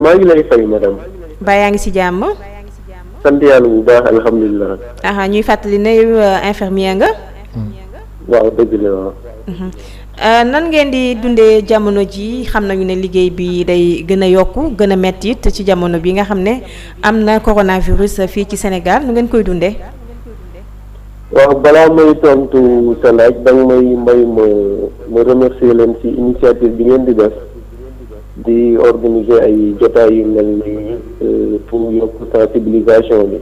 maa ngi lay fay madame. ba yaa ngi ci jàmm. sant yàlla bu baax alhamdulilah. ñuy fàttali ne infirmier nga. waaw dëgg la waaw. nan ngeen di dundee jamono ji xam nañu ne liggéey bi day gën a yokku gën a metti it ci jamono bi nga xam ne am na coronavirus fii ci Sénégal nu ngeen koy dundee. waaw balaa may tontu sa laaj danga may ma remercier leen ci initiative bi ngeen di def di organiser ay jotaay yu mel nii pour yokk sensibilisation bi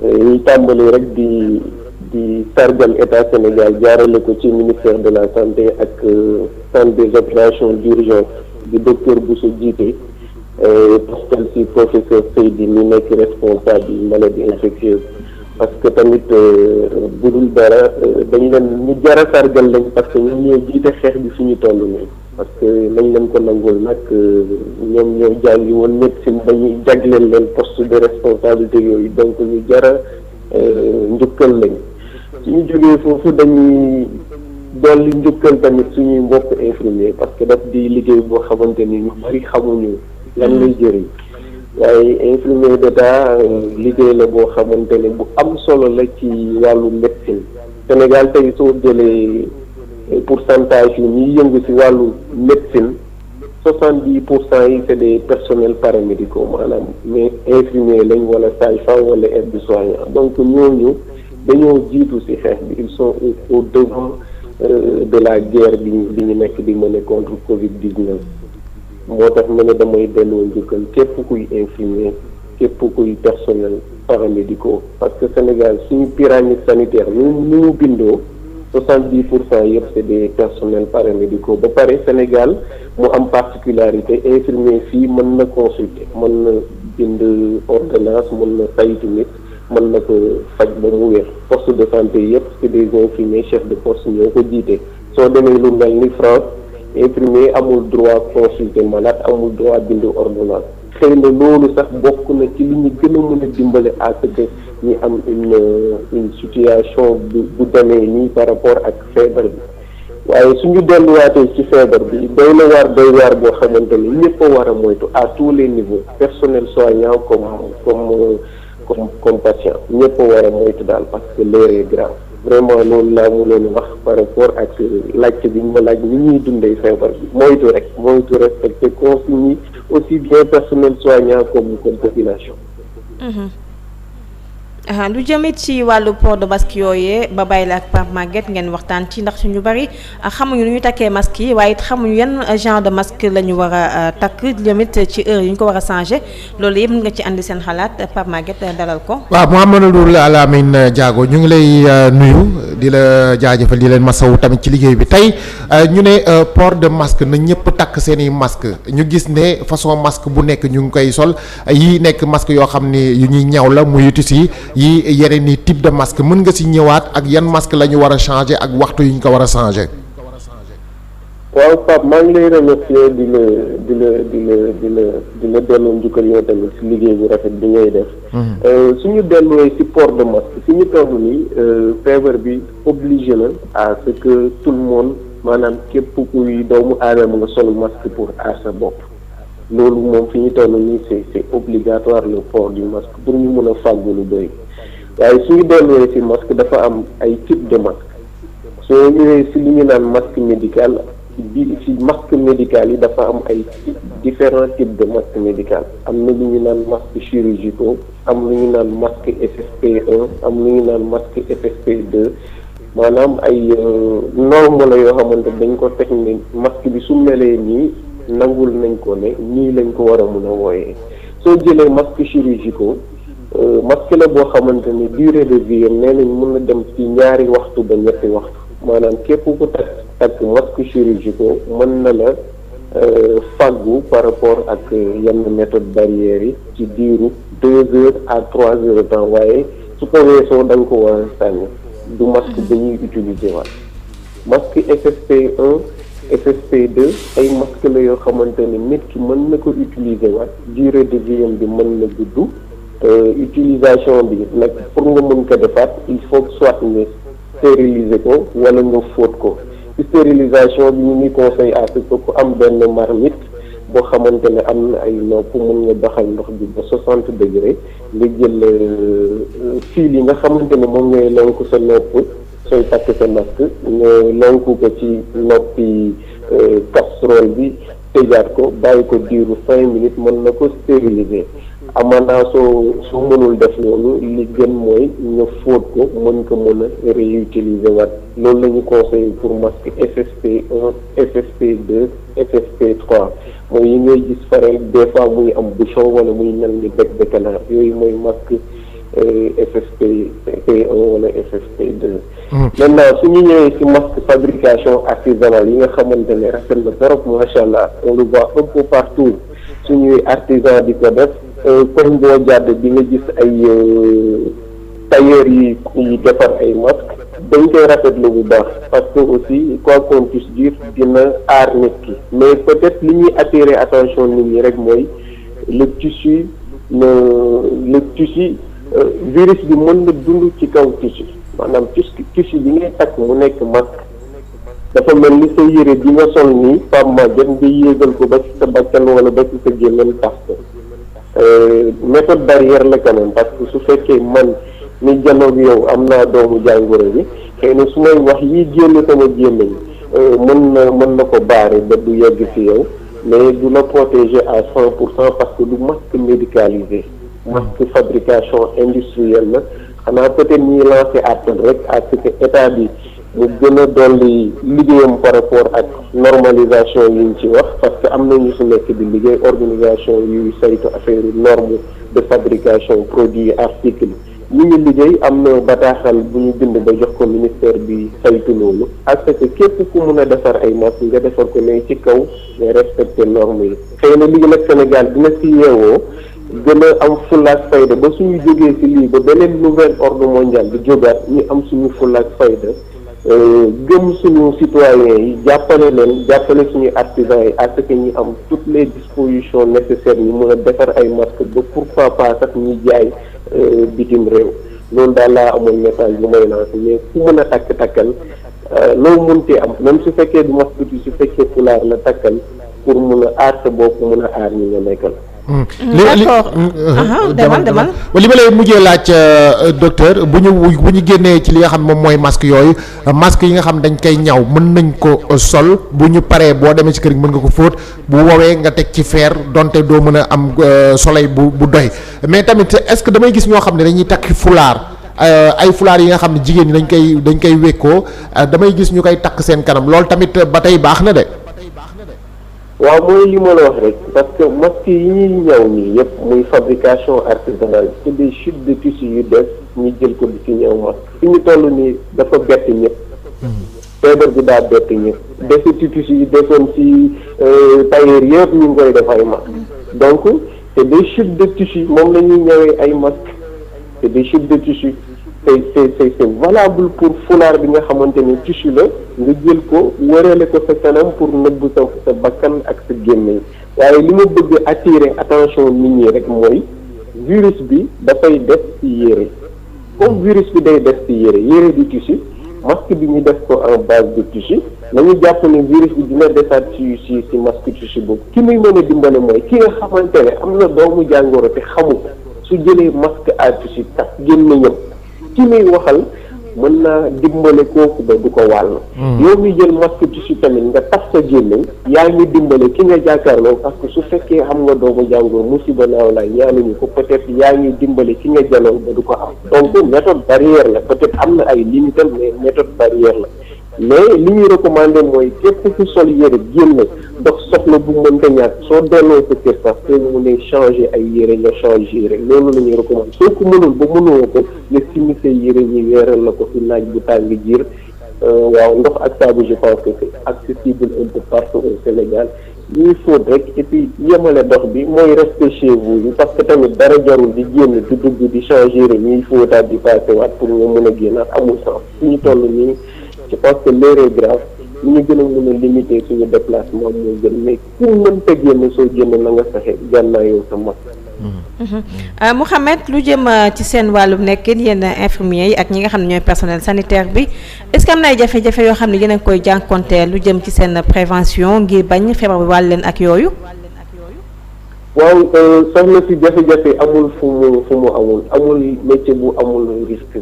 ñuy tàmbali rek di sargal état Sénégal jaarale ko ci ministère de la santé ak centre des opérations d'urgence di docteur Bousso jiite toftal ci professeur Seydi mi nekk responsable maladie infectieuse parce que tamit budul dara dañ leen ñu jara sargal lañ parce que ñoom ñoo jiite xeex bi fi ñu toll nii parce que nañ leen ko nangul nag ñoom ñoo jàngi woon médecine dañuy jagleel leen poste de responsabilité yooyu donc ñu jara njukkal lañ suñu jógee foofu dañuy dolli njukkal tamit suñuy mbokk infirmier parce que daf di liggéey boo xamante ni ñu bari xamuñu lan lay jëriñ waaye infirmier d'état liggéey la boo xamante ne bu am solo la ci wàllu médecine Sénégal tey soo jëlee pourcentage yu ñuy yëngu ci wàllu médecine 70% yi c'est des personnels paramédicaux maanaam mais infirmier lañ wala sage-femme wala aide-soignant donc ñooñu dañoo jiitu ci xeex bi ils sont au devant de la guerre bi ñu nekk di mener contre Covid-19 moo tax ma ne damay delloo njukkal képp kuy infirmier képp kuy personnel paramédicaux parce que Sénégal suñu pyramide sanitaire ni mu bindoo 70% yëpp c'est des personnels paramédicaux ba pare Sénégal mu am particularité infirmier fii mën na consulter mën na bind ordonnance mën na saytu nit mën na ko faj ba mu wér poste de santé yëpp c'est des infirmiers chefs de poste ñoo ko jiite soo demee lu mel ni France infirmier amul droit consulter malade amul droit bind ordonnance xëy na loolu sax bokk na ci li ñu gën a mën a dimbale à ce que ñu am une situation bu demee nii par rapport ak feebar bi waaye suñu delluwaatee ci feebar bi doy waar boo xamante ni ñëpp a war a moytu à tous les niveaux personnel soignant comme patient ñëpp a war a moytu daal parce que l'heure est grave vraiment loolu laa mënoon wax par rapport ak laajte bi ñu ma laaj ni ñuy dundee feebar bi moytu respecter consignes yi aussi bien personnel soignant comme population. lu jëmit ci wàllu port de masque yooyee ba bàyyi la ak Pape Maguette ngeen waxtaan ci ndax suñu bari xamuñu nu ñu takkee masque yi waaye it xamuñu yan genre de masque la ñu war a takk jëmit ci heure yi ñu ko war a changer loolu yëpp nga ci andi seen xalaat Pape Maguette dalal ko. waaw Mouhamadou Lamine Diago ñu ngi lay nuyu di la jaajëfal di leen masawu tamit ci liggéey bi tey ñu ne port de masque na ñëpp takk seen i masque ñu gis ne façon masque bu nekk ñu ngi koy sol yi nekk masque yoo xam ne yu ñuy ñaw la muy tissu yi yeneen ni type de masque mën nga ci ñëwaat ak yan masque la ñu war a changer ak waxtu yi ñu ko war a changer. waaw Pape maa ngi lay remercier di la delloo njukkal yow tamit ci liggéey bu rafet bi ngay def. suñu delluwee ci port de masque fi ñu toll nii feebar bi obligé na à ce que tout le monde maanaam képp kuy doomu aadama nga sol masque pour aar sa bopp. loolu moom fi ñu toll nii c'est obligatoire le port du masque pour ñu mën a fàggu lu bëri waaye suñu delluwee ci masque dafa am ay type de masque soo ñëwee ci li ñu naan masque médical bi ci masque médical yi dafa am ay différents types de masque médical am na lu ñu naan masque chirurgicaux am lu ñu naan masque FFP1 am lu ñu naan masque FFP2 maanaam ay norme la yoo xamante dañ ko teg ne masque bi su melee nii nangul nañ ko ne nii lañ ko war a mën a wooyee soo jëlee masque chirurgicaux masque la boo xamante ni durée de vie am nee nañ mën na dem ci 2 waxtu ba 3 waxtu maanaam képp ku takk masque chirurgicaux mën na la fàggu par rapport ak yenn méthode barrières yi ci diiru 2 heures à 3 heures de temps waaye su ko weesoo da nga ko war a sànni du masque ba ñuy utiliser waat masque FFP1 FFP2 ay masque la yoo xamante ne nit ki mën na ko utiliser waat durée de vie bi mën na gudd utilisation bi nag pour nga mën ko defaat il faut que soit nga stériliser ko wala nga fóot ko ci stérilisation bi ñu ngi conseil à ce que ku am benn marmite boo xamante ne am na ay nopp mun nga baxal ndox bi ba 60 degré nga jël fil yi nga xamante ne moom ngay lonk sa nopp sooy takk sa masque nga lonk ko ci noppi casserole bi tëjaat ko bàyyi ko diiru 5 minutes mën na ko stériliser. amanaa soo mënul def loolu li gën mooy nga fóot ko mën ko mën a réutiliser waat loolu la ñu conseillé pour masque FFP1 FFP2 FFP3 mooy yi ngay gis faral des fois muy am bouchon wala muy mel ni bec de canard yooyu mooy masque FFP1 wala FFP2. maintenant su ñu ñëwee ci masque fabrication artisanale yi nga xamante ne rafet na trop macha allah on le voit un peu partout suñuy artisan di ko def. comme boo jàdd bi nga gis ay tailleur yi defar ay masque dañ koy rafetlu bu baax parce que aussi quoi qu'on puisse dire dina aar nit ki mais peut-être li ñuy attirer attention nit ñi rek mooy le tissu virus bi mën na dund ci kaw tissu maanaam tissu bi ngay takk mu nekk masque dafa mel ni sa yére bi nga sol nii pam ma jot nga yéegal ko ba ci sa bakkan wala ba ci sa gémmiñ tax ko méthode barrière la quand même parce que su fekkee man mi janoog yow am naa doomu jàngoro bi xëy na su may wax yi génn sama gémmiñ mën na ko baare ba du yegg ci yow mais du la protéger à 100% parce que du masque médicalisé masque fabrication industrielle la xanaa peut-être ñuy lancer appel rek à ce que état bi mu gën a dolli liggéeyam par rapport ak normalisation yi ñu ci wax parce que am na ñu su nekk di liggéey organisation yuy saytu affaire norme de fabrication produit article ñu ngi liggéey am na bataaxal bu ñu bind ba jox ko ministère bi saytu loolu ak que képp ku mun a defar ay masque nga defar ko ne ci kaw nga respecter normes yi xëy na liggéey nag Sénégal dina si yeewoo gën a am fulaak fayda ba suñu jógee si lii ba beneen nouvel ordre mondial di jógaat ñu am suñu fulaak fayda gëm suñu citoyens yi jàppale leen jàppale suñu artisans yi à ce que ñu am toutes les dispositions nécessaires ñu mën a defar ay masques ba pourquoi pas sax ñuy jaay bitim réew loolu daal laa amoon message bu may lancé mais ku mën a takkal loo mënti am même su fekkee du masque bi su fekkee fulaar la takkal pour mun a aar sa bopp mun a aar ñi nga nekkal. d'accord demal li ma lay mujjee laaj docteur bu ñu génnee ci li nga xam moom mooy masque yooyu masque yi nga xam dañ koy ñaw mën nañ ko sol bu ñu paree boo demee ci kër gi mën nga ko fóot bu woowee nga teg ci fer donte doo mën a am soleil bu doy mais tamit est-ce que damay gis ñoo xam ne dañuy takk fulaar ay fulaar yi nga xam ne jigéen ñi dañ koy wékkoo damay gis ñu koy takk seen kanam loolu tamit ba tey baax na de. waaw mooy li ma la wax rek parce que masque yi ñuy ñëw nii yëpp muy fabrication artisanale c'est des chutes de tissu yu des ñu jël ko di ci ñëw masque fi ñu toll nii dafa bett ñëpp feebar bi daa bett ñëpp desuti tissu yi desoon ci tailleur yëpp ñu ngi koy def ay masque donc c'est des chutes de tissu moom la ñuy ñëwee ay masque c'est des chutes de tissu c'est valable pour fulaar bi nga xamante ne tissu la nga jël ko wërale ko sa kanam pour nëbb sa bakkan ak sa gémmiñ waaye li ma bëgg attirer attention nit ñi rek mooy virus bi dafay def ci yére comme virus bi day def ci yére di tissu masque bi ñu def ko en base de tissu nañu jàpp ne virus bi dina defaat ci masque tissu boobu ki muy mën a dimbale mooy ki nga xamante ne am na doomu jàngoro te xamu ko su jëlee masque à tissu tax gémmiñam ki muy waxal mën naa dimbale kooku ba du ko wàll. yow mi jël masque tissu tamit nga tax sa gémmiñ yaa ngi dimbale ki nga jàkkaarloo parce que su fekkee xam nga doomu jàngoro musiba naaw la ñaanuñu ko peut-être yaa ngi dimbale ki nga janoon ba du ko am donc méthode barrière la peut-être am na ay limites mais méthode barrière la mais li ñuy recommandé mooy képp ku sol yére génn dox soxla bu mënta ñàkk soo delloo sa kër sax te mu ne changer ay yére nga changer yére loolu la ñuy recommandé soo ko mënul ba mënoo ko nga simmi say yére ñi weeral la ko fi naaj bu tàng jiir waaw ndox ak saabu je pense que c'est accessible un peu partout au Sénégal ñuy fóot rek et puis yemale dox bi mooy rester chez vous bi parce que tamit dara jarul di génn di dugg di changer yére ñuy fóotaat di passé waat pour nga mën a génnaat amul sens fi ñu toll nii je pense que l'heure est grave ñu gën a mën a limiter suñu déplacement moo gën mais ku mënta génn soo génn na nga fexe gànnaayoo sa masque. Mouhamed lu jëm ci seen wàllum nekkin yéen infirmiers yi ak ñi nga xam ne ñooy personnel sanitaire bi est-ce que am na ay jafe-jafe yoo xam ne yéen a ngi koy jànkonteel lu jëm ci seen prévention ngir bañ feebar bi wàll leen ak yooyu. waaw soxna si jafe-jafe amul fu mu amul métier bu amul risque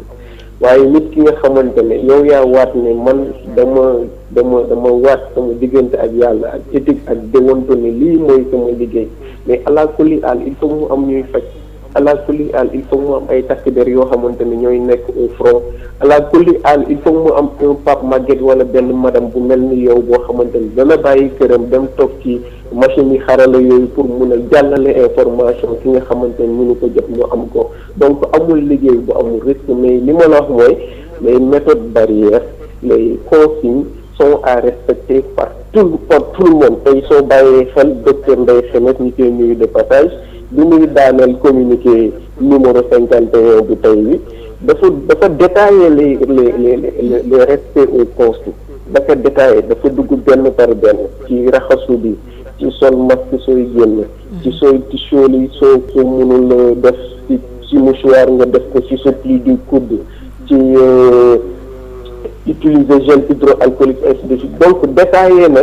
waaye nit ki nga xamante ne yow yaa waat ne man dama waat sama diggante ak yàlla ak éthique ak déwonto ne lii mooy sama liggéey mais ala kulli al il faut mu am ñuy faj ala kulli al il faut mu am ay takk der yoo xamante ne ñooy nekk au front ala kulli al il faut mu am un Pape Maguette wala benn madame bu mel ni yow boo xamante ni dana bàyyi këram dem toog ci machine yi xarala yooyu pour mun a jàllale information ki nga xamante ni mënu ko jot mu am ko donc amul liggéey bu amul risque mais li ma la wax mooy les méthodes barrières les consignes sont à respecter par tout le monde tey soo bàyyee xel docteur Ndeye Xemes ñu koy nuyu de passage bi muy daaneel communiqué numéro 51 bu tey bi dafa détailler les respects au consignes dafa détaillé dafa dugg benn par benn ci raxasu bi ci sol masque sooy génn ci sooy tissu yi soo mënul def ci mouchoir nga def ko ci sa pli du coude ci utiliser gel hydroalcoolique ainsi de suite donc détaillé na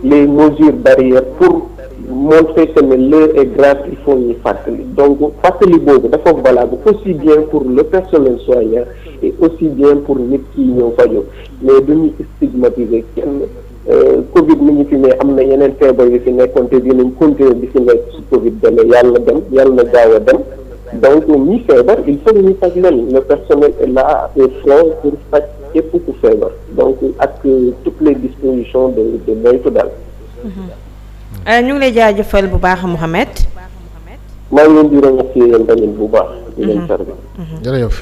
les mesures barrières pour montrer que l'heure est grave il faut ñu fàttali donc fàttali boobu dafa valable aussi bien pour le personnel soignant et aussi bien pour nit ki ñëw fajoo mais duñu stigmatiser kenn Covid mi ngi fi mais am na yeneen feebar yu fi nekkoon te dinañ continuer di fi nekk ci Covid demee yàlla na gaaw a dem donc ñi feebar il faut ñu faj leen le personnel est là au front pour faj képp ku feebar donc ak toutes les dispositions de moytu daal. ñu ngi lay jaajëfal bu baax Mouhamed. maa ngi leen di remercier yéen tamit bu baax. di leen servi. jërëjëf.